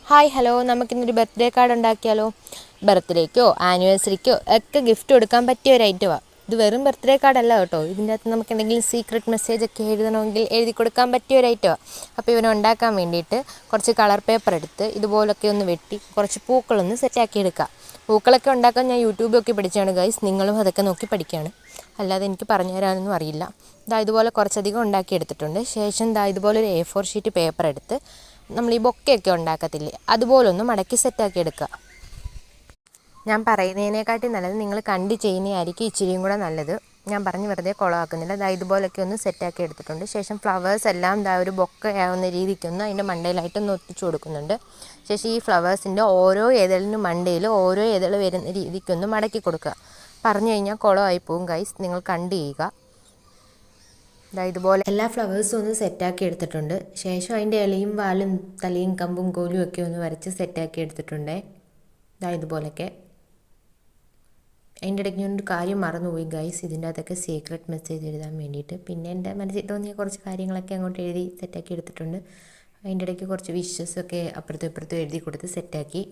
Hi hello, നമുക്കിന്നൊരു birthday card ഉണ്ടാക്കിയാലോ? ബർത്ത്ഡേക്കോ ആനിവേഴ്സറിക്കോ ഒക്കെ ഗിഫ്റ്റ് കൊടുക്കാൻ പറ്റിയ ഒരു ഐറ്റമാണ് ഇത്. വെറും ബർത്ത്ഡേ കാർഡല്ല കേട്ടോ. ഇതിൻ്റെ അകത്ത് നമുക്ക് എന്തെങ്കിലും സീക്രട്ട് മെസ്സേജ് ഒക്കെ എഴുതണമെങ്കിൽ എഴുതി കൊടുക്കാൻ പറ്റിയ ഒരു ഐറ്റമാണ്. അപ്പോൾ ഇവനെ ഉണ്ടാക്കാൻ വേണ്ടിയിട്ട് കുറച്ച് കളർ പേപ്പർ എടുത്ത് ഇതുപോലൊക്കെ ഒന്ന് വെട്ടി കുറച്ച് പൂക്കളൊന്ന് സെറ്റാക്കി എടുക്കുക. പൂക്കളൊക്കെ ഉണ്ടാക്കാൻ ഞാൻ യൂട്യൂബൊക്കെ പഠിച്ചാണ് ഗൈസ്. നിങ്ങളും അതൊക്കെ നോക്കി പഠിക്കുകയാണ്, അല്ലാതെ എനിക്ക് പറഞ്ഞു തരാനൊന്നും അറിയില്ല. ഇതുപോലെ കുറച്ചധികം ഉണ്ടാക്കി എടുത്തിട്ടുണ്ട്. ശേഷം ഇതുപോലെ ഒരു A4 ഷീറ്റ് പേപ്പർ എടുത്ത് നമ്മൾ ഈ ബൊക്കെയൊക്കെ ഉണ്ടാക്കത്തില്ലേ, അതുപോലൊന്ന് മടക്കി സെറ്റാക്കി എടുക്കുക. ഞാൻ പറയുന്നതിനെക്കാട്ടി നല്ലത് നിങ്ങൾ കണ്ട് ചെയ്യുന്നതായിരിക്കും ഇച്ചിരിയും കൂടെ നല്ലത്. ഞാൻ പറഞ്ഞ് വെറുതെ കുളമാക്കുന്നില്ല. ഇതുപോലൊക്കെ ഒന്ന് സെറ്റാക്കി എടുത്തിട്ടുണ്ട്. ശേഷം ഫ്ലവേഴ്സ് എല്ലാം ഒരു ബൊക്കെ ആവുന്ന രീതിക്കൊന്ന് അതിൻ്റെ മണ്ടയിലായിട്ടൊന്ന് ഒട്ടിച്ചു കൊടുക്കുന്നുണ്ട്. ശേഷം ഈ ഫ്ലവേഴ്സിൻ്റെ ഓരോ ഇതളിനും മണ്ടയിൽ ഓരോ ഇതൾ വരുന്ന രീതിക്കൊന്ന് മടക്കി കൊടുക്കുക. പറഞ്ഞു കഴിഞ്ഞാൽ കുളമായി പോവും ഗൈസ്, നിങ്ങൾ കണ്ട് ചെയ്യുക. ഇതുപോലെ എല്ലാ ഫ്ലവേഴ്സും ഒന്ന് സെറ്റാക്കി എടുത്തിട്ടുണ്ട്. ശേഷം അതിൻ്റെ ഇലയും വാലും തലയും കമ്പും കോലും ഒക്കെ ഒന്ന് വരച്ച് സെറ്റാക്കി എടുത്തിട്ടുണ്ട്. ഇതുപോലൊക്കെ. അതിൻ്റെ ഇടയ്ക്ക് ഞാനൊരു കാര്യം മറന്നുപോയി ഗൈസ്, ഇതിൻ്റെ അകത്തൊക്കെ സീക്രട്ട് മെസ്സേജ് എഴുതാൻ വേണ്ടിയിട്ട്. പിന്നെ എൻ്റെ മനസ്സിൽ തോന്നിയ കുറച്ച് കാര്യങ്ങളൊക്കെ അങ്ങോട്ട് എഴുതി സെറ്റാക്കി എടുത്തിട്ടുണ്ട്. അതിൻ്റെ ഇടയ്ക്ക് കുറച്ച് വിഷസൊക്കെ അപ്പുറത്തും ഇപ്പുറത്തും എഴുതി കൊടുത്ത് സെറ്റാക്കി.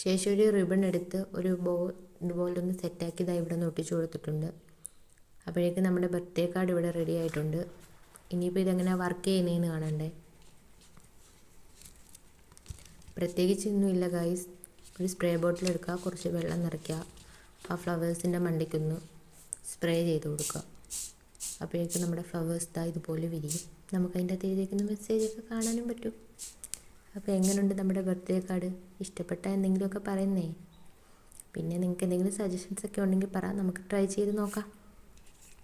ശേഷം ഒരു റിബൺ എടുത്ത് ഒരു ബോ ഇതുപോലൊന്ന് സെറ്റാക്കി ഇവിടെ നിന്ന് ഒട്ടിച്ചു കൊടുത്തിട്ടുണ്ട്. അപ്പോഴേക്കും നമ്മുടെ ബർത്ത്ഡേ കാർഡ് ഇവിടെ റെഡി ആയിട്ടുണ്ട്. ഇനിയിപ്പോൾ ഇതെങ്ങനെ വർക്ക് ചെയ്യുന്നതെന്ന് കാണണ്ടേ. പ്രത്യേകിച്ചൊന്നുമില്ല ഗൈസ്. ഒരു സ്പ്രേ ബോട്ടിൽ എടുക്കുക, കുറച്ച് വെള്ളം നിറയ്ക്കുക, ആ ഫ്ലവേഴ്സിൻ്റെ മണ്ടയ്ക്കൊന്ന് സ്പ്രേ ചെയ്ത് കൊടുക്കുക. അപ്പോഴേക്കും നമ്മുടെ ഫ്ലവേഴ്സ് ഇതുപോലെ വിരിയും. നമുക്കതിൻ്റെ അകത്ത് എഴുതിയിരിക്കുന്ന മെസ്സേജൊക്കെ കാണാനും പറ്റും. അപ്പോൾ എങ്ങനെയുണ്ട് നമ്മുടെ ബർത്ത്ഡേ കാർഡ്? ഇഷ്ടപ്പെട്ടാൽ എന്തെങ്കിലുമൊക്കെ പറയുന്നേ. പിന്നെ നിങ്ങൾക്ക് എന്തെങ്കിലും സജഷൻസൊക്കെ ഉണ്ടെങ്കിൽ പറ, നമുക്ക് ട്രൈ ചെയ്ത് നോക്കാം.